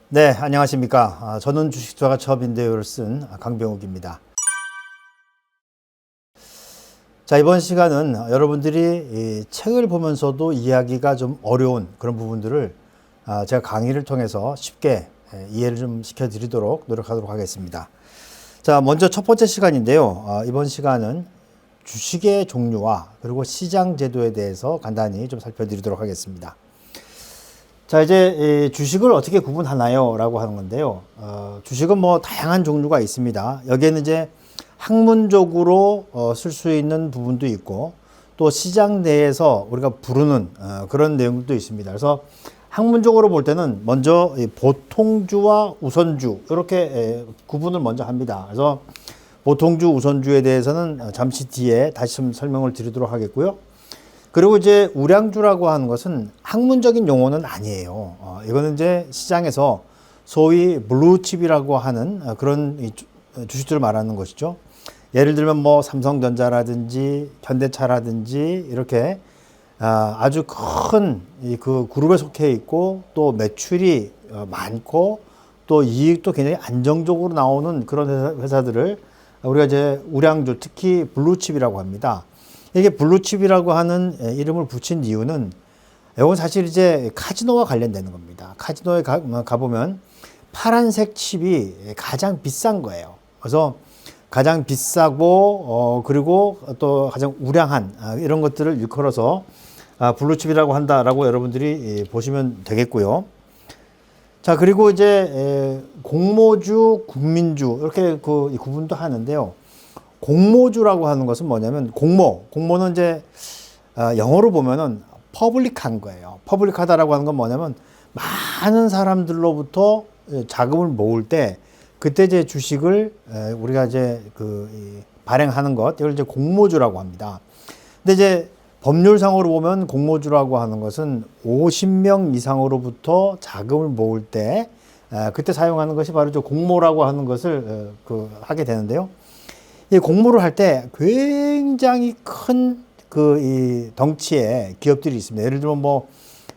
네, 안녕하십니까. 저는 주식투자가 처음인데요를 쓴 강병욱입니다. 자, 이번 시간은 여러분들이 이 책을 보면서도 이해하기가 좀 어려운 그런 부분들을 제가 강의를 통해서 쉽게 이해를 좀 시켜드리도록 노력하도록 하겠습니다. 자, 먼저 첫 번째 시간인데요. 이번 시간은 주식의 종류와 그리고 시장 제도에 대해서 간단히 좀 살펴드리도록 하겠습니다. 자, 이제 주식을 어떻게 구분하나요? 라고 하는 건데요. 주식은 뭐 다양한 종류가 있습니다. 여기에는 이제 학문적으로 쓸 수 있는 부분도 있고 또 시장 내에서 우리가 부르는 그런 내용도 있습니다. 그래서 학문적으로 볼 때는 먼저 보통주와 우선주 이렇게 구분을 먼저 합니다. 그래서 보통주, 우선주에 대해서는 잠시 뒤에 다시 좀 설명을 드리도록 하겠고요. 그리고 이제 우량주라고 하는 것은 학문적인 용어는 아니에요. 이거는 이제 시장에서 소위 블루칩이라고 하는 그런 주식들을 말하는 것이죠. 예를 들면 뭐 삼성전자라든지 현대차라든지 이렇게 아주 큰 그 그룹에 속해 있고 또 매출이 많고 또 이익도 굉장히 안정적으로 나오는 그런 회사들을 우리가 이제 우량주, 특히 블루칩이라고 합니다. 이게 블루칩이라고 하는 이름을 붙인 이유는 이건 사실 이제 카지노와 관련되는 겁니다. 카지노에 가보면 파란색 칩이 가장 비싼 거예요. 그래서 가장 비싸고 그리고 또 가장 우량한 이런 것들을 일컬어서 블루칩이라고 한다라고 여러분들이 보시면 되겠고요. 자, 그리고 이제 공모주, 국민주 이렇게 그 구분도 하는데요. 공모주라고 하는 것은 뭐냐면 공모는 이제 영어로 보면은 퍼블릭한 거예요. 퍼블릭하다라고 하는 건 뭐냐면 많은 사람들로부터 자금을 모을 때 그때 이제 주식을 우리가 이제 발행하는 것 이걸 이제 공모주라고 합니다. 근데 이제 법률상으로 보면 공모주라고 하는 것은 50명 이상으로부터 자금을 모을 때 그때 사용하는 것이 바로 저 공모라고 하는 것을 하게 되는데요. 이 공모를 할 때 굉장히 큰 이 덩치의 기업들이 있습니다. 예를 들면 뭐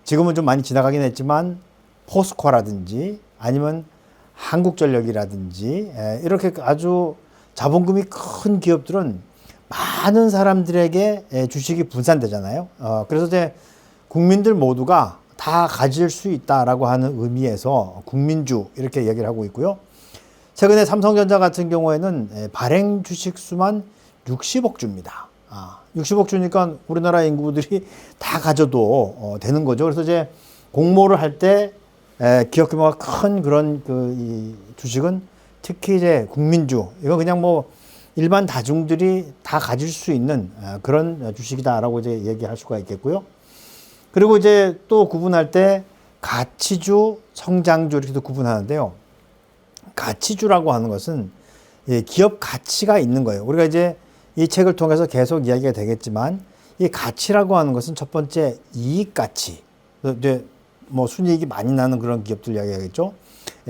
지금은 좀 많이 지나가긴 했지만 포스코라든지 아니면 한국전력이라든지 이렇게 아주 자본금이 큰 기업들은 많은 사람들에게 주식이 분산되잖아요. 그래서 이제 국민들 모두가 다 가질 수 있다라고 하는 의미에서 국민주 이렇게 얘기를 하고 있고요. 최근에 삼성전자 같은 경우에는 발행 주식 수만 60억 주입니다. 60억 주니까 우리나라 인구들이 다 가져도 되는 거죠. 그래서 이제 공모를 할 때 기업 규모가 큰 그런 이 주식은 특히 이제 국민주, 이거 그냥 뭐 일반 다중들이 다 가질 수 있는 그런 주식이다라고 이제 얘기할 수가 있겠고요. 그리고 이제 또 구분할 때 가치주, 성장주 이렇게도 구분하는데요. 가치주라고 하는 것은 기업 가치가 있는 거예요. 우리가 이제 이 책을 통해서 계속 이야기가 되겠지만 이 가치라고 하는 것은 첫 번째 이익 가치, 이제 뭐 순이익이 많이 나는 그런 기업들 이야기하겠죠.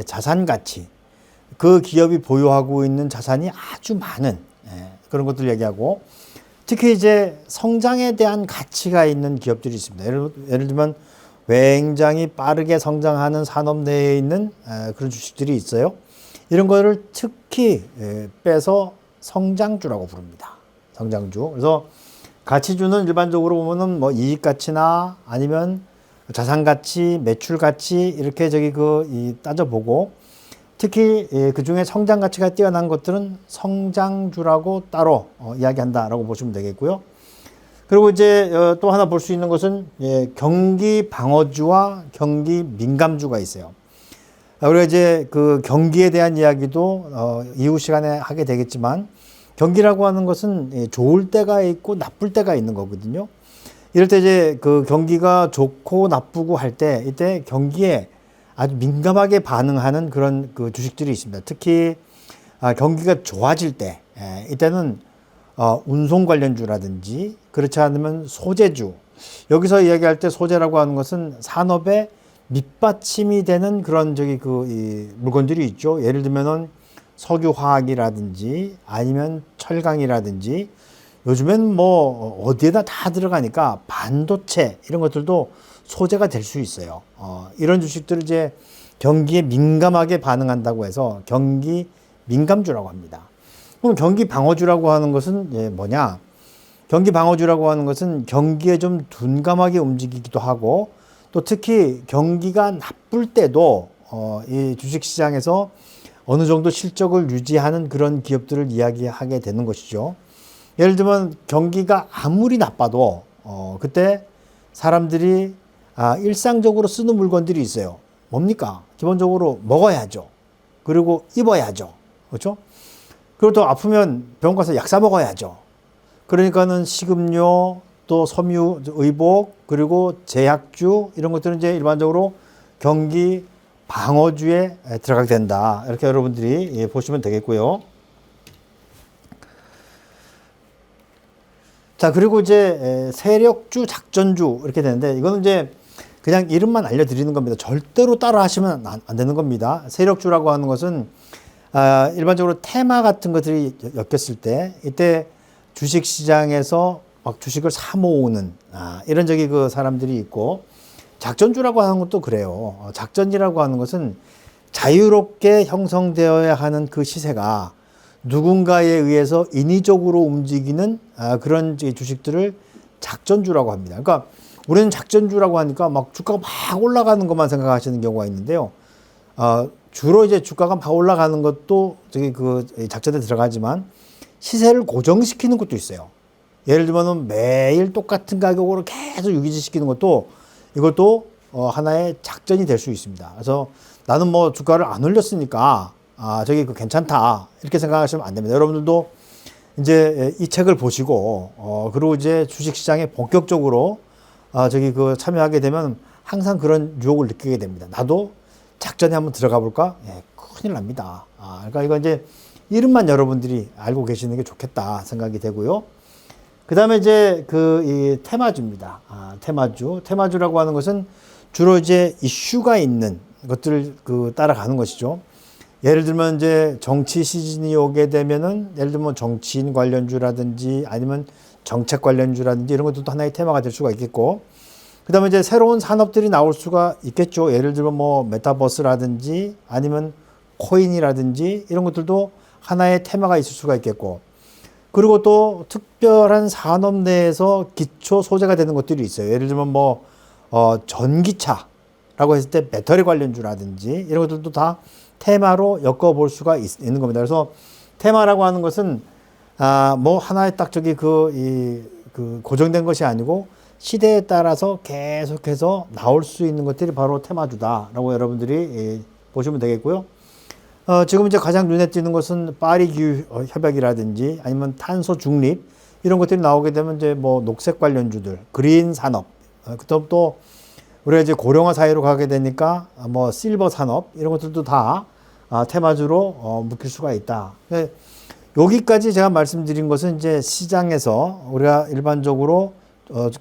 자산 가치, 그 기업이 보유하고 있는 자산이 아주 많은 그런 것들 얘기하고, 특히 이제 성장에 대한 가치가 있는 기업들이 있습니다. 예를 들면 굉장히 빠르게 성장하는 산업 내에 있는 그런 주식들이 있어요. 이런 거를 특히 빼서 성장주라고 부릅니다. 성장주. 그래서 가치주는 일반적으로 보면은 뭐 이익 가치나 아니면 자산 가치, 매출 가치 이렇게 따져보고, 특히 그 중에 성장 가치가 뛰어난 것들은 성장주라고 따로 이야기한다라고 보시면 되겠고요. 그리고 이제 또 하나 볼 수 있는 것은 경기 방어주와 경기 민감주가 있어요. 우리가 이제 그 경기에 대한 이야기도 이후 시간에 하게 되겠지만, 경기라고 하는 것은 좋을 때가 있고 나쁠 때가 있는 거거든요. 이럴 때 이제 그 경기가 좋고 나쁘고 할 때 이때 경기에 아주 민감하게 반응하는 그런 그 주식들이 있습니다. 특히 경기가 좋아질 때 이때는 운송 관련주라든지 그렇지 않으면 소재주, 여기서 이야기할 때 소재라고 하는 것은 산업의 밑받침이 되는 그런 이 물건들이 있죠. 예를 들면은 석유화학이라든지 아니면 철강이라든지, 요즘엔 뭐 어디에다 다 들어가니까 반도체 이런 것들도 소재가 될 수 있어요. 이런 주식들을 이제 경기에 민감하게 반응한다고 해서 경기 민감주라고 합니다. 그럼 경기 방어주라고 하는 것은 뭐냐? 경기 방어주라고 하는 것은 경기에 좀 둔감하게 움직이기도 하고 또 특히 경기가 나쁠 때도 이 주식시장에서 어느 정도 실적을 유지하는 그런 기업들을 이야기하게 되는 것이죠. 예를 들면 경기가 아무리 나빠도 그때 사람들이 일상적으로 쓰는 물건들이 있어요. 뭡니까? 기본적으로 먹어야죠. 그리고 입어야죠. 그렇죠? 그리고 또 아프면 병원 가서 약 사 먹어야죠. 그러니까는 식음료, 또 섬유, 의복, 그리고 제약주 이런 것들은 이제 일반적으로 경기 방어주에 들어가게 된다. 이렇게 여러분들이 보시면 되겠고요. 자, 그리고 이제 세력주, 작전주 이렇게 되는데 이거는 이제 그냥 이름만 알려드리는 겁니다. 절대로 따라 하시면 안 되는 겁니다. 세력주라고 하는 것은 일반적으로 테마 같은 것들이 엮였을 때 이때 주식시장에서 막 주식을 사 모으는 이런 그 사람들이 있고 작전주라고 하는 것도 그래요. 작전이라고 하는 것은 자유롭게 형성되어야 하는 그 시세가 누군가에 의해서 인위적으로 움직이는 그런 주식들을 작전주라고 합니다. 그러니까 우리는 작전주라고 하니까 막 주가가 막 올라가는 것만 생각하시는 경우가 있는데요. 주로 이제 주가가 막 올라가는 것도 그 작전에 들어가지만 시세를 고정시키는 것도 있어요. 예를 들면 매일 똑같은 가격으로 계속 유지시키는 것도 이것도 하나의 작전이 될 수 있습니다. 그래서 나는 뭐 주가를 안 올렸으니까 괜찮다 이렇게 생각하시면 안 됩니다. 여러분들도 이제 이 책을 보시고 그리고 이제 주식시장에 본격적으로 참여하게 되면 항상 그런 유혹을 느끼게 됩니다. 나도 작전에 한번 들어가 볼까? 큰일 납니다. 그러니까 이거 이제 이름만 여러분들이 알고 계시는 게 좋겠다 생각이 되고요. 그 다음에 이제 이 테마주입니다. 테마주라고 하는 것은 주로 이제 이슈가 있는 것들을 따라가는 것이죠. 예를 들면 이제 정치 시즌이 오게 되면은 예를 들면 정치인 관련주라든지 아니면 정책 관련주라든지 이런 것들도 하나의 테마가 될 수가 있겠고, 그 다음에 이제 새로운 산업들이 나올 수가 있겠죠. 예를 들면 뭐 메타버스라든지 아니면 코인이라든지 이런 것들도 하나의 테마가 있을 수가 있겠고, 그리고 또 특별한 산업 내에서 기초 소재가 되는 것들이 있어요. 예를 들면 뭐 전기차라고 했을 때 배터리 관련주라든지 이런 것들도 다 테마로 엮어볼 수가 있는 겁니다. 그래서 테마라고 하는 것은 뭐 하나의 딱 고정된 것이 아니고 시대에 따라서 계속해서 나올 수 있는 것들이 바로 테마주다라고 여러분들이 보시면 되겠고요. 지금 이제 가장 눈에 띄는 것은 파리 기후 협약이라든지 아니면 탄소 중립 이런 것들이 나오게 되면 이제 뭐 녹색 관련주들, 그린 산업, 그다음 또 우리가 이제 고령화 사회로 가게 되니까 뭐 실버 산업 이런 것들도 다 테마주로 묶일 수가 있다. 여기까지 제가 말씀드린 것은 이제 시장에서 우리가 일반적으로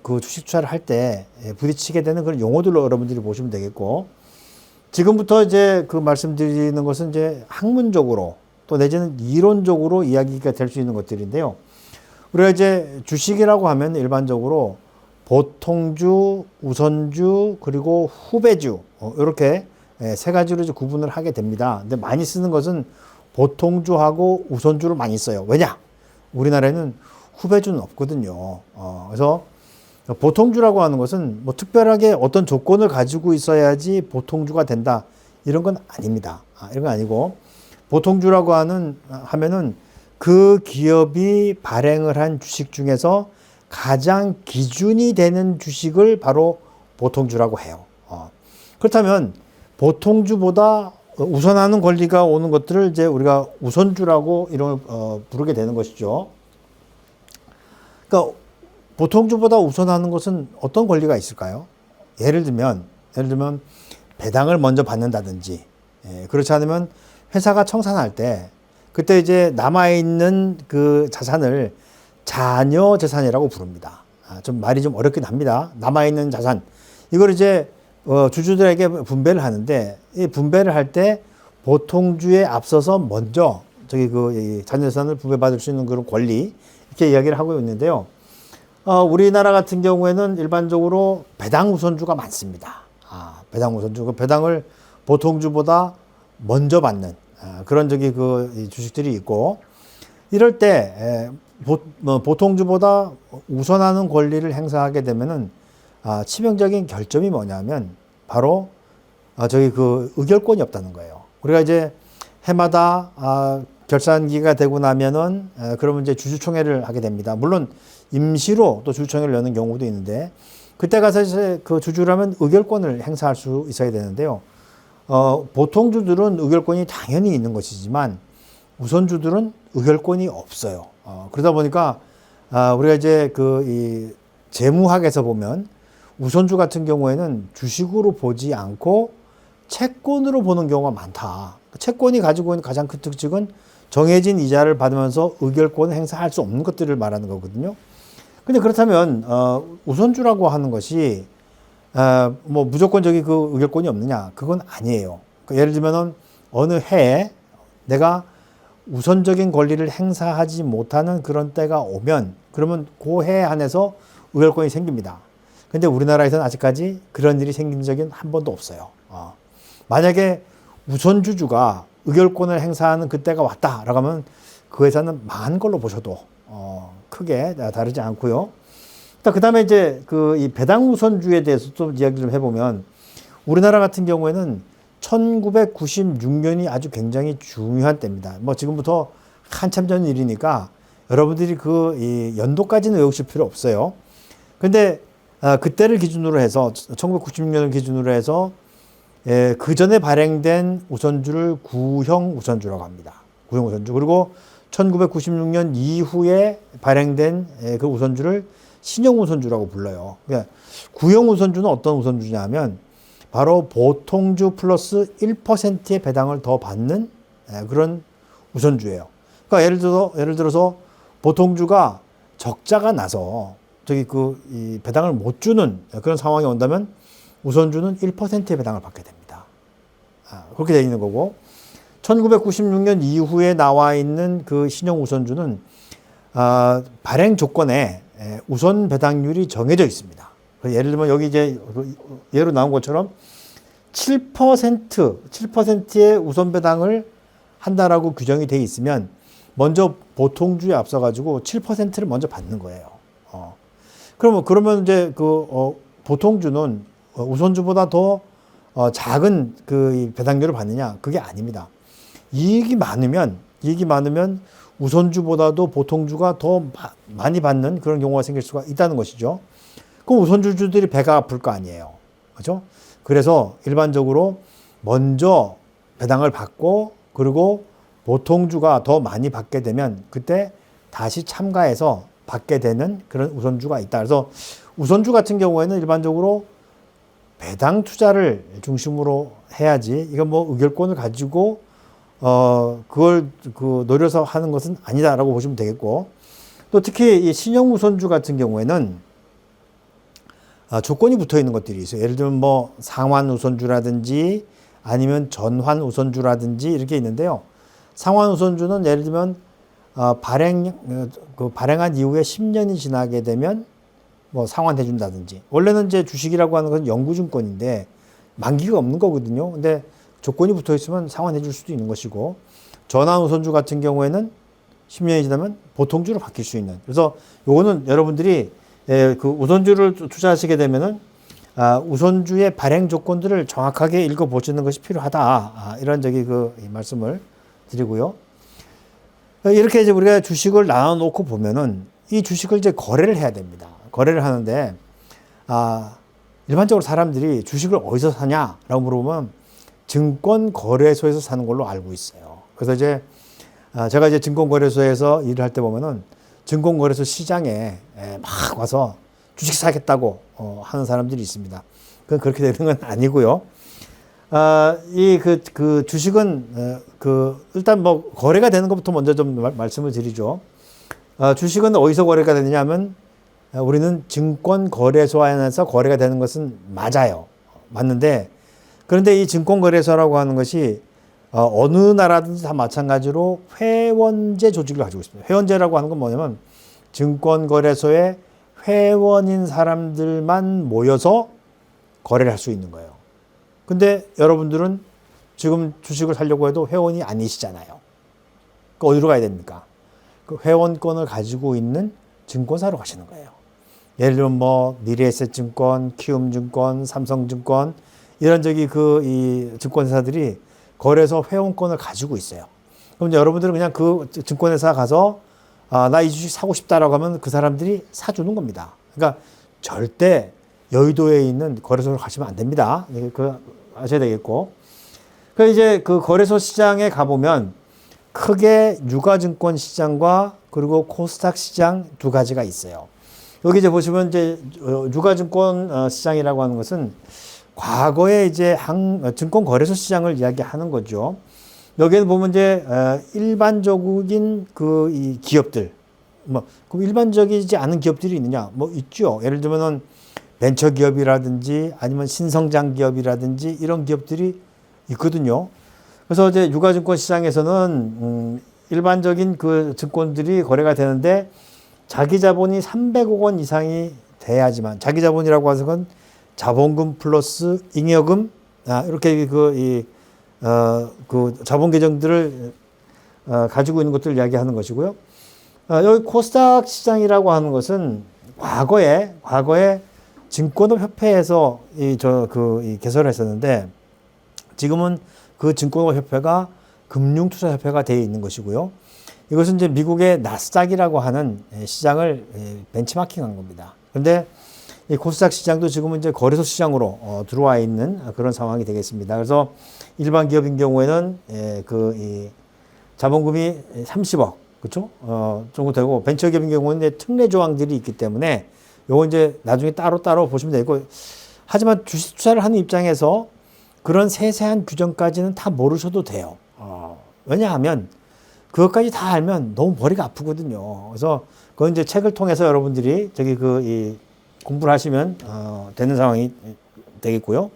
그 주식 투자를 할 때 부딪히게 되는 그런 용어들로 여러분들이 보시면 되겠고, 지금부터 이제 말씀드리는 것은 이제 학문적으로 또 내지는 이론적으로 이야기가 될 수 있는 것들인데요. 우리가 이제 주식이라고 하면 일반적으로 보통주, 우선주, 그리고 후배주 이렇게 세 가지로 이제 구분을 하게 됩니다. 근데 많이 쓰는 것은 보통주하고 우선주를 많이 써요. 왜냐? 우리나라에는 후배주는 없거든요. 그래서 보통주라고 하는 것은 뭐 특별하게 어떤 조건을 가지고 있어야지 보통주가 된다 이런 건 아닙니다. 이런 건 아니고, 보통주라고 하면은 그 기업이 발행을 한 주식 중에서 가장 기준이 되는 주식을 바로 보통주라고 해요. 그렇다면 보통주보다 우선하는 권리가 오는 것들을 이제 우리가 우선주라고 이름을 부르게 되는 것이죠. 그러니까 보통주보다 우선하는 것은 어떤 권리가 있을까요? 예를 들면 배당을 먼저 받는다든지, 그렇지 않으면 회사가 청산할 때 그때 이제 남아있는 그 자산을 자녀 재산이라고 부릅니다. 좀 말이 좀 어렵긴 합니다. 남아있는 자산. 이걸 이제 주주들에게 분배를 하는데, 이 분배를 할 때 보통주에 앞서서 먼저 이 자녀 재산을 분배받을 수 있는 그런 권리, 이렇게 이야기를 하고 있는데요. 우리나라 같은 경우에는 일반적으로 배당 우선주가 많습니다. 배당 우선주. 배당을 보통주보다 먼저 받는 그런 이 주식들이 있고, 이럴 때 보통주보다 우선하는 권리를 행사하게 되면은 치명적인 결점이 뭐냐면 바로 의결권이 없다는 거예요. 우리가 이제 해마다 결산기가 되고 나면은 그러면 이제 주주총회를 하게 됩니다. 물론 임시로 또 주주총회를 여는 경우도 있는데, 그때 가서 이제 그 주주라면 의결권을 행사할 수 있어야 되는데요. 보통주들은 의결권이 당연히 있는 것이지만 우선주들은 의결권이 없어요. 그러다 보니까 우리가 이제 이 재무학에서 보면 우선주 같은 경우에는 주식으로 보지 않고 채권으로 보는 경우가 많다. 채권이 가지고 있는 가장 큰 특징은 정해진 이자를 받으면서 의결권을 행사할 수 없는 것들을 말하는 거거든요. 근데 그렇다면 우선주라고 하는 것이 뭐 무조건적인 그 의결권이 없느냐? 그건 아니에요. 그러니까 예를 들면은 어느 해에 내가 우선적인 권리를 행사하지 못하는 그런 때가 오면 그러면 그 해 안에서 의결권이 생깁니다. 근데 우리나라에서는 아직까지 그런 일이 생긴 적은 한 번도 없어요. 만약에 우선주주가 의결권을 행사하는 그때가 왔다라고 하면 그 회사는 망한 걸로 보셔도 크게 다르지 않고요. 그 다음에 이제 이 배당 우선주에 대해서 좀 이야기를 좀 해보면, 우리나라 같은 경우에는 1996년이 아주 굉장히 중요한 때입니다. 뭐 지금부터 한참 전 일이니까 여러분들이 이 연도까지는 외우실 필요 없어요. 근데 그때를 기준으로 해서 1996년을 기준으로 해서 그 전에 발행된 우선주를 구형 우선주라고 합니다. 구형 우선주. 그리고 1996년 이후에 발행된 그 우선주를 신형 우선주라고 불러요. 그러니까 구형 우선주는 어떤 우선주냐면 바로 보통주 플러스 1%의 배당을 더 받는 그런 우선주예요. 그러니까 예를 들어서 보통주가 적자가 나서 이 배당을 못 주는 그런 상황이 온다면 우선주는 1%의 배당을 받게 됩니다. 그렇게 되어 있는 거고, 1996년 이후에 나와 있는 그 신형 우선주는 발행 조건에 우선 배당률이 정해져 있습니다. 예를 들면 여기 이제 예로 나온 것처럼 7%의 우선 배당을 한다라고 규정이 되어 있으면 먼저 보통주에 앞서 가지고 7%를 먼저 받는 거예요. 그러면 이제 보통주는 우선주보다 더 작은 이 배당률을 받느냐? 그게 아닙니다. 이익이 많으면 우선주보다도 보통주가 더 많이 받는 그런 경우가 생길 수가 있다는 것이죠. 그럼 우선주주들이 배가 아플 거 아니에요. 그렇죠? 그래서 일반적으로 먼저 배당을 받고 그리고 보통주가 더 많이 받게 되면 그때 다시 참가해서 받게 되는 그런 우선주가 있다. 그래서 우선주 같은 경우에는 일반적으로 배당 투자를 중심으로 해야지, 이건 뭐 의결권을 가지고 그걸 노려서 하는 것은 아니다라고 보시면 되겠고, 또 특히 이 신형 우선주 같은 경우에는 조건이 붙어 있는 것들이 있어요. 예를 들면 뭐 상환 우선주라든지 아니면 전환 우선주라든지 이렇게 있는데요. 상환 우선주는 예를 들면 발행한 이후에 10년이 지나게 되면 뭐 상환해 준다든지, 원래는 이제 주식이라고 하는 것은 영구증권인데 만기가 없는 거거든요. 근데 조건이 붙어 있으면 상환해 줄 수도 있는 것이고, 전환 우선주 같은 경우에는 10년이 지나면 보통주로 바뀔 수 있는. 그래서 요거는 여러분들이 그 우선주를 투자하시게 되면은 우선주의 발행 조건들을 정확하게 읽어 보시는 것이 필요하다. 이런 말씀을 드리고요. 이렇게 이제 우리가 주식을 나눠 놓고 보면은 이 주식을 이제 거래를 해야 됩니다. 거래를 하는데 일반적으로 사람들이 주식을 어디서 사냐라고 물어보면 증권거래소에서 사는 걸로 알고 있어요. 그래서 이제 제가 이제 증권거래소에서 일을 할 때 보면은 증권거래소 시장에 막 와서 주식 사겠다고 하는 사람들이 있습니다. 그건 그렇게 되는 건 아니고요. 그 주식은 일단 뭐 거래가 되는 것부터 먼저 좀 말씀을 드리죠. 주식은 어디서 거래가 되느냐면 우리는 증권거래소 안에서 거래가 되는 것은 맞아요. 맞는데, 그런데 이 증권거래소라고 하는 것이 어느 나라든지 다 마찬가지로 회원제 조직을 가지고 있습니다. 회원제라고 하는 건 뭐냐면 증권거래소에 회원인 사람들만 모여서 거래를 할 수 있는 거예요. 근데 여러분들은 지금 주식을 사려고 해도 회원이 아니시잖아요. 그 어디로 가야 됩니까? 그 회원권을 가지고 있는 증권사로 가시는 거예요. 예를 들면 뭐 미래에셋증권, 키움증권, 삼성증권 이런 이 증권사들이 거래소 회원권을 가지고 있어요. 그럼 이제 여러분들은 그냥 그 증권회사 가서 나 이 주식 사고 싶다라고 하면 그 사람들이 사주는 겁니다. 그러니까 절대 여의도에 있는 거래소로 가시면 안 됩니다. 그 아셔야 되겠고. 그 이제 그 거래소 시장에 가보면 크게 유가증권 시장과 그리고 코스닥 시장 두 가지가 있어요. 여기 이제 보시면 이제 유가증권 시장이라고 하는 것은 과거에 이제 증권 거래소 시장을 이야기하는 거죠. 여기에는 보면 이제 일반적인 이 기업들, 뭐 그럼 일반적이지 않은 기업들이 있느냐? 뭐 있죠. 예를 들면은 벤처 기업이라든지 아니면 신성장 기업이라든지 이런 기업들이 있거든요. 그래서 이제 유가증권 시장에서는 일반적인 그 증권들이 거래가 되는데 자기 자본이 300억 원 이상이 돼야지만, 자기 자본이라고 하는 건 자본금 플러스 잉여금, 이렇게 그 자본 계정들을 가지고 있는 것들을 이야기하는 것이고요. 여기 코스닥 시장이라고 하는 것은 과거에 증권업 협회에서 개설을 했었는데 지금은 그 증권업 협회가 금융투자협회가 되어 있는 것이고요. 이것은 이제 미국의 나스닥이라고 하는 시장을 벤치마킹한 겁니다. 그런데 이 코스닥 시장도 지금은 이제 거래소 시장으로 들어와 있는 그런 상황이 되겠습니다. 그래서 일반 기업인 경우에는 이 자본금이 30억, 그렇죠? 정도 되고 벤처 기업인 경우는 이제 특례 조항들이 있기 때문에 요거 이제 나중에 따로 보시면 되고, 하지만 주식 투자를 하는 입장에서 그런 세세한 규정까지는 다 모르셔도 돼요. 왜냐하면 그것까지 다 알면 너무 머리가 아프거든요. 그래서 그건 이제 책을 통해서 여러분들이 공부를 하시면 되는 상황이 되겠고요.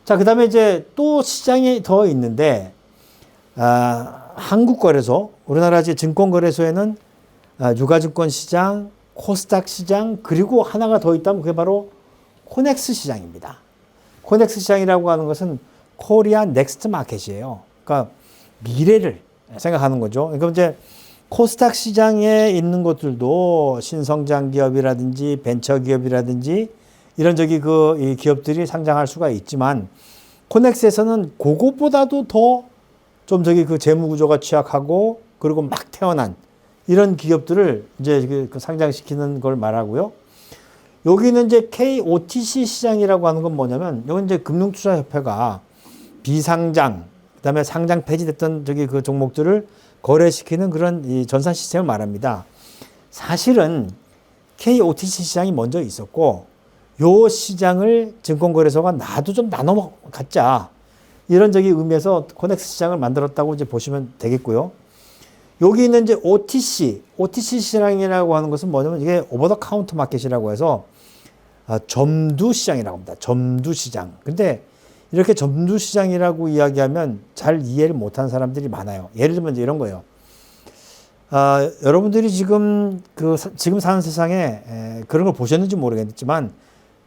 자, 그 다음에 이제 또 시장이 더 있는데, 한국거래소, 우리나라 증권거래소에는 유가증권 시장, 코스닥 시장, 그리고 하나가 더 있다면 그게 바로 코넥스 시장입니다. 코넥스 시장이라고 하는 것은 코리아 넥스트 마켓이에요. 그러니까 미래를 생각하는 거죠. 그러니까 이제 코스닥 시장에 있는 것들도 신성장 기업이라든지 벤처 기업이라든지 이런 이 기업들이 상장할 수가 있지만, 코넥스에서는 그것보다도 더 좀 재무 구조가 취약하고 그리고 막 태어난 이런 기업들을 이제 상장시키는 걸 말하고요. 여기는 이제 KOTC 시장이라고 하는 건 뭐냐면, 이건 이제 금융투자협회가 비상장, 그다음에 상장 폐지됐던 그 종목들을 거래시키는 그런 이 전산 시스템을 말합니다. 사실은 KOTC 시장이 먼저 있었고, 요 시장을 증권거래소가 나도 좀 나눠 갖자, 이런 의미에서 코넥스 시장을 만들었다고 이제 보시면 되겠고요. 여기 있는 이제 OTC 시장이라고 하는 것은 뭐냐면 이게 오버 더 카운터 마켓이라고 해서 점두 시장이라고 합니다. 점두 시장. 근데 이렇게 점두 시장이라고 이야기하면 잘 이해를 못하는 사람들이 많아요. 예를 들면 이제 이런 거예요. 여러분들이 지금 사는 세상에 그런 걸 보셨는지 모르겠지만,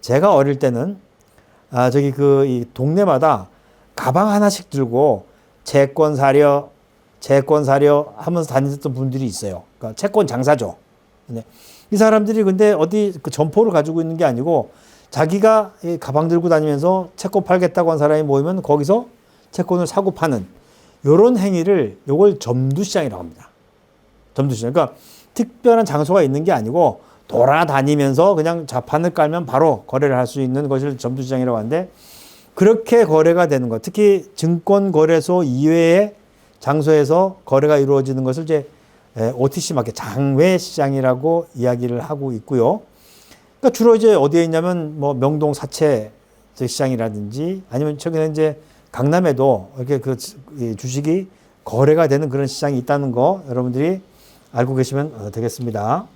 제가 어릴 때는 이 동네마다 가방 하나씩 들고 채권 사려 하면서 다니셨던 분들이 있어요. 그러니까 채권 장사죠. 근데 이 사람들이 근데 어디 그 점포를 가지고 있는 게 아니고, 자기가 이 가방 들고 다니면서 채권 팔겠다고 한 사람이 모이면 거기서 채권을 사고 파는 요런 행위를, 요걸 점두시장이라고 합니다. 점두시장. 그러니까 특별한 장소가 있는 게 아니고 돌아다니면서 그냥 자판을 깔면 바로 거래를 할 수 있는 것을 점두시장이라고 하는데, 그렇게 거래가 되는 것, 특히 증권거래소 이외의 장소에서 거래가 이루어지는 것을 이제 OTC 마켓, 장외 시장이라고 이야기를 하고 있고요. 그러니까 주로 이제 어디에 있냐면 뭐 명동 사채 시장이라든지, 아니면 최근에 이제 강남에도 이렇게 주식이 거래가 되는 그런 시장이 있다는 거 여러분들이 알고 계시면 되겠습니다.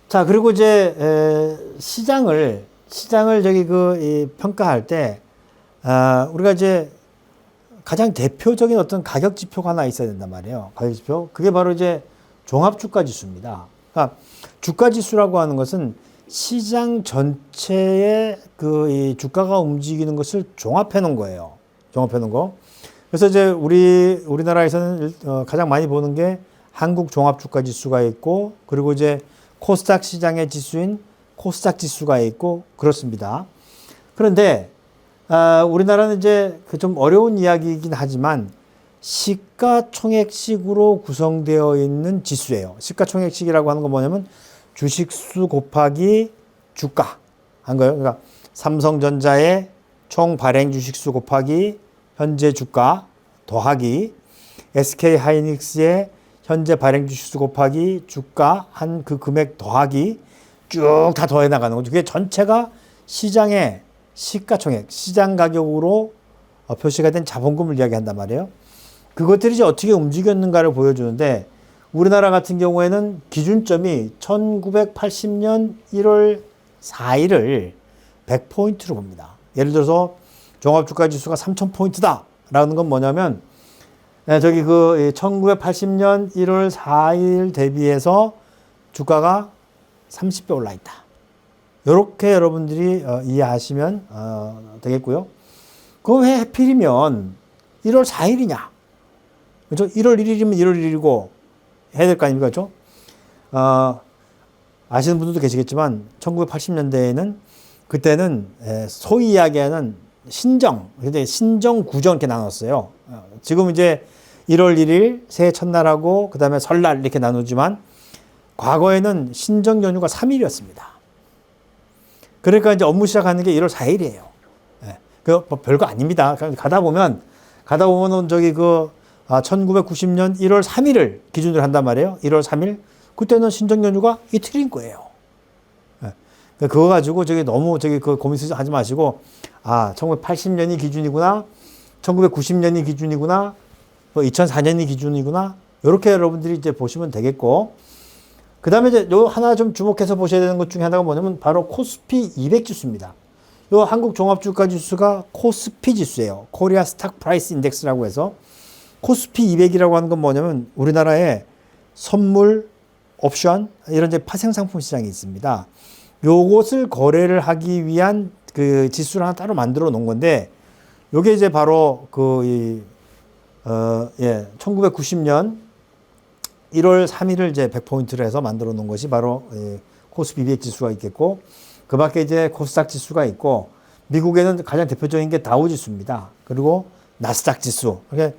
자, 그리고 이제 시장을 평가할 때 우리가 이제 가장 대표적인 어떤 가격 지표가 하나 있어야 된단 말이에요. 가격 지표. 그게 바로 이제 종합주가 지수입니다. 그러니까 주가 지수라고 하는 것은 시장 전체의 이 주가가 움직이는 것을 종합해 놓은 거예요. 종합해 놓은 거. 그래서 이제 우리나라에서는 가장 많이 보는 게 한국 종합주가 지수가 있고, 그리고 이제 코스닥 시장의 지수인 코스닥 지수가 있고 그렇습니다. 그런데 우리나라는 이제 좀 어려운 이야기이긴 하지만 시가총액식으로 구성되어 있는 지수예요. 시가총액식이라고 하는 건 뭐냐면 주식수 곱하기 주가 한 거예요. 그러니까 삼성전자의 총 발행 주식수 곱하기 현재 주가 더하기 SK하이닉스의 현재 발행 주식수 곱하기 주가 한 그 금액 더하기 쭉 다 더해 나가는 거죠. 그게 전체가 시장의 시가총액, 시장 가격으로 표시가 된 자본금을 이야기한단 말이에요. 그것들이 이제 어떻게 움직였는가를 보여주는데, 우리나라 같은 경우에는 기준점이 1980년 1월 4일을 100포인트로 봅니다. 예를 들어서 종합주가지수가 3000포인트다 라는 건 뭐냐면, 저기 1980년 1월 4일 대비해서 주가가 30배 올라 있다. 이렇게 여러분들이 이해하시면 되겠고요. 그거 왜 하필이면 1월 4일이냐? 그렇죠? 1월 1일이면 1월 1일이고 해야 될 거 아닙니까? 그렇죠? 아시는 분들도 계시겠지만 1980년대에는 그때는 소위 이야기하는 신정, 근데 신정, 구정 이렇게 나눴어요. 지금 이제 1월 1일 새해 첫날하고 그 다음에 설날 이렇게 나누지만 과거에는 신정 연휴가 3일이었습니다. 그러니까 이제 업무 시작하는 게 1월 4일이에요. 그 별거 아닙니다. 가다 보면 저기 1990년 1월 3일을 기준으로 한단 말이에요. 1월 3일. 그때는 신정 연휴가 이틀인 거예요. 그거 가지고 너무 고민하지 마시고, 1980년이 기준이구나, 1990년이 기준이구나, 2004년이 기준이구나, 이렇게 여러분들이 이제 보시면 되겠고, 그 다음에 이제 요 하나 좀 주목해서 보셔야 되는 것 중에 하나가 뭐냐면 바로 코스피 200 지수입니다. 요 한국 종합주가 지수가 코스피 지수예요. 코리아 스탁 프라이스 인덱스라고 해서, 코스피 200이라고 하는 건 뭐냐면 우리나라에 선물, 옵션, 이런 이제 파생상품 시장이 있습니다. 요것을 거래를 하기 위한 그 지수를 하나 따로 만들어 놓은 건데, 요게 이제 바로 1990년 1월 3일을 이제 100포인트로 해서 만들어 놓은 것이 바로 코스피 200 지수가 있겠고, 그 밖에 이제 코스닥 지수가 있고, 미국에는 가장 대표적인 게 다우 지수입니다. 그리고 나스닥 지수. 이렇게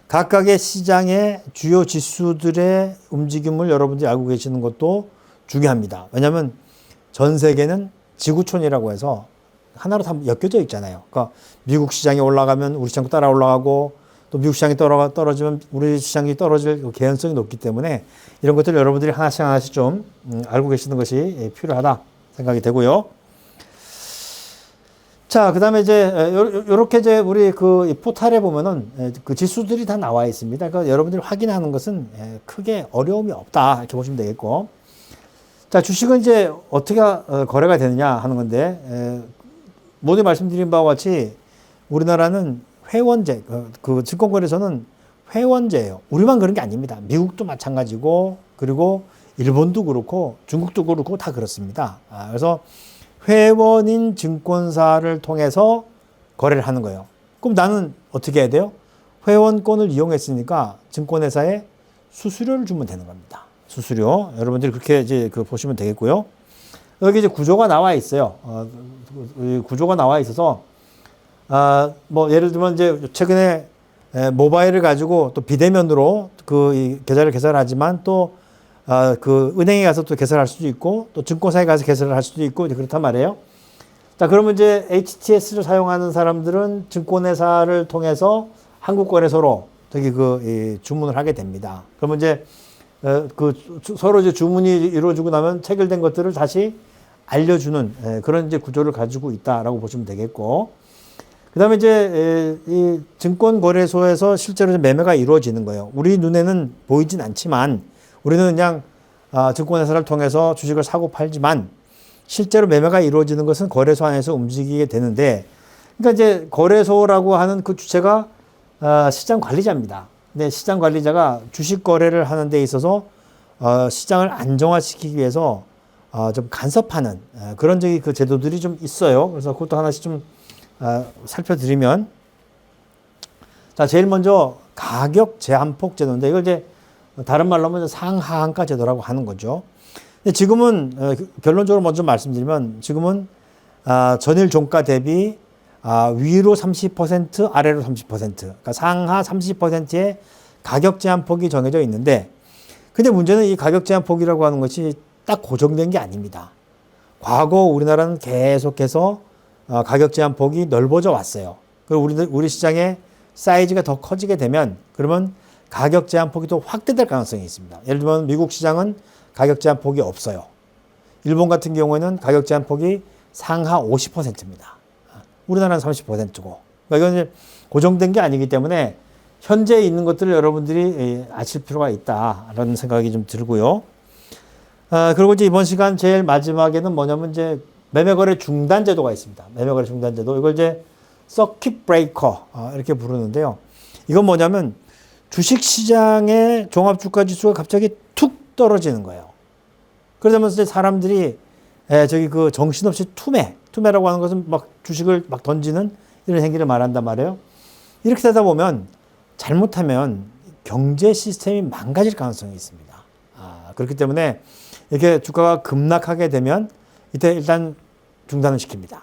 각각의 시장의 주요 지수들의 움직임을 여러분들이 알고 계시는 것도 중요합니다. 왜냐하면 전 세계는 지구촌이라고 해서 하나로 다 엮여져 있잖아요. 그러니까 미국 시장이 올라가면 우리 시장도 따라 올라가고, 또 미국 시장이 떨어지면 우리 시장이 떨어질 개연성이 높기 때문에 이런 것들을 여러분들이 하나씩 좀 알고 계시는 것이 필요하다 생각이 되고요. 자, 그 다음에 이제 요렇게 이제 우리 포탈에 보면은 그 지수들이 다 나와 있습니다. 그러니까 여러분들이 확인하는 것은 크게 어려움이 없다 이렇게 보시면 되겠고, 자, 주식은 이제 어떻게 거래가 되느냐 하는 건데, 모두 말씀드린 바와 같이 우리나라는 회원제, 그 증권거래소는 회원제예요. 우리만 그런 게 아닙니다. 미국도 마찬가지고, 그리고 일본도 그렇고, 중국도 그렇고 다 그렇습니다. 그래서 회원인 증권사를 통해서 거래를 하는 거예요. 그럼 나는 어떻게 해야 돼요? 회원권을 이용했으니까 증권회사에 수수료를 주면 되는 겁니다. 수수료. 여러분들이 그렇게 이제 보시면 되겠고요. 여기 이제 구조가 나와 있어요. 구조가 나와 있어서, 뭐, 예를 들면 이제 최근에 모바일을 가지고 또 비대면으로 이 계좌를 개설하지만 또, 은행에 가서 또 개설할 수도 있고, 또 증권사에 가서 개설을 할 수도 있고, 그렇단 말이에요. 자, 그러면 이제 HTS를 사용하는 사람들은 증권회사를 통해서 한국거래소로 주문을 하게 됩니다. 그러면 이제, 서로 이제 주문이 이루어지고 나면 체결된 것들을 다시 알려주는 그런 이제 구조를 가지고 있다라고 보시면 되겠고, 그 다음에 이제 이 증권거래소에서 실제로 매매가 이루어지는 거예요. 우리 눈에는 보이진 않지만, 우리는 그냥 증권회사를 통해서 주식을 사고 팔지만, 실제로 매매가 이루어지는 것은 거래소 안에서 움직이게 되는데, 그러니까 이제 거래소라고 하는 그 주체가 시장 관리자입니다. 근데 시장 관리자가 주식 거래를 하는 데 있어서 시장을 안정화시키기 위해서 좀 간섭하는 그런 그 제도들이 좀 있어요. 그래서 그것도 하나씩 좀 살펴드리면, 자, 제일 먼저 가격 제한폭 제도인데, 이걸 이제 다른 말로 하면 상하한가 제도라고 하는 거죠. 근데 지금은 결론적으로 먼저 말씀드리면, 지금은 전일 종가 대비 위로 30%, 아래로 30%, 그러니까 상하 30%의 가격 제한폭이 정해져 있는데, 근데 문제는 이 가격 제한폭이라고 하는 것이 딱 고정된 게 아닙니다. 과거 우리나라는 계속해서 가격 제한폭이 넓어져 왔어요. 그리고 우리 시장의 사이즈가 더 커지게 되면, 그러면 가격 제한폭이 또 확대될 가능성이 있습니다. 예를 들면 미국 시장은 가격 제한폭이 없어요. 일본 같은 경우에는 가격 제한폭이 상하 50%입니다. 우리나라는 30%고. 그러니까 이건 이제 고정된 게 아니기 때문에 현재 있는 것들을 여러분들이 아실 필요가 있다라는 생각이 좀 들고요. 그리고 이제 이번 시간 제일 마지막에는 뭐냐면 이제 매매거래 중단 제도가 있습니다. 매매거래 중단 제도. 이걸 이제 서킷 브레이커 이렇게 부르는데요. 이건 뭐냐면 주식 시장의 종합주가 지수가 갑자기 툭 떨어지는 거예요. 그러면서 이제 사람들이 그 정신없이 투매라고 하는 것은 막 주식을 막 던지는 이런 행위를 말한단 말이에요. 이렇게 되다 보면 잘못하면 경제 시스템이 망가질 가능성이 있습니다. 그렇기 때문에 이렇게 주가가 급락하게 되면 이때 일단 중단을 시킵니다.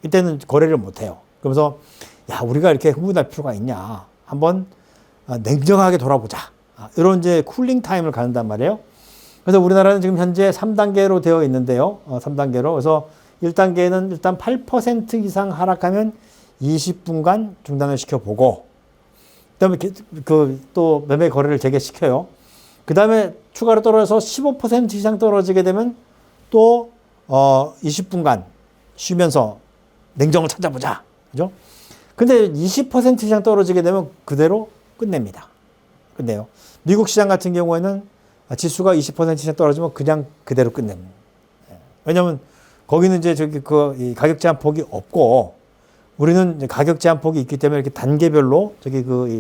이때는 거래를 못 해요. 그러면서 야, 우리가 이렇게 흥분할 필요가 있냐. 한번 냉정하게 돌아보자. 이런 이제 쿨링 타임을 갖는단 말이에요. 그래서 우리나라는 지금 현재 3단계로 되어 있는데요. 3단계로. 그래서 1단계는 일단 8% 이상 하락하면 20분간 중단을 시켜보고, 그 다음에 또 매매 거래를 재개시켜요. 그 다음에 추가로 떨어져서 15% 이상 떨어지게 되면 또 20분간 쉬면서 냉정을 찾아보자. 그죠? 근데 20% 이상 떨어지게 되면 그대로 끝냅니다. 끝내요. 미국 시장 같은 경우에는 지수가 20% 이상 떨어지면 그냥 그대로 끝냅니다. 왜냐면 거기는 이제 이 가격 제한폭이 없고, 우리는 이제 가격 제한폭이 있기 때문에 이렇게 단계별로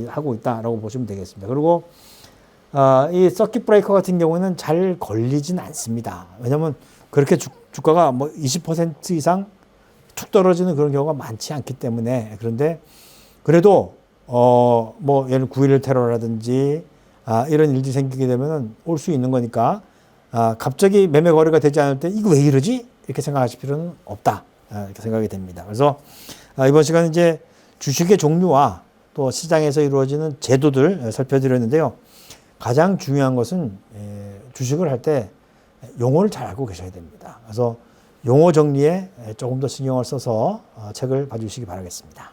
하고 있다라고 보시면 되겠습니다. 그리고 이 서킷 브레이커 같은 경우는 잘 걸리진 않습니다. 왜냐면 그렇게 주가가 뭐 20% 이상 툭 떨어지는 그런 경우가 많지 않기 때문에. 그런데 그래도 뭐 예를 9.11 테러라든지 이런 일들이 생기게 되면 올 수 있는 거니까 갑자기 매매 거래가 되지 않을 때 이거 왜 이러지? 이렇게 생각하실 필요는 없다. 이렇게 생각이 됩니다. 그래서 이번 시간은 이제 주식의 종류와 또 시장에서 이루어지는 제도들 살펴드렸는데요. 가장 중요한 것은 주식을 할 때 용어를 잘 알고 계셔야 됩니다. 그래서 용어 정리에 조금 더 신경을 써서 책을 봐주시기 바라겠습니다.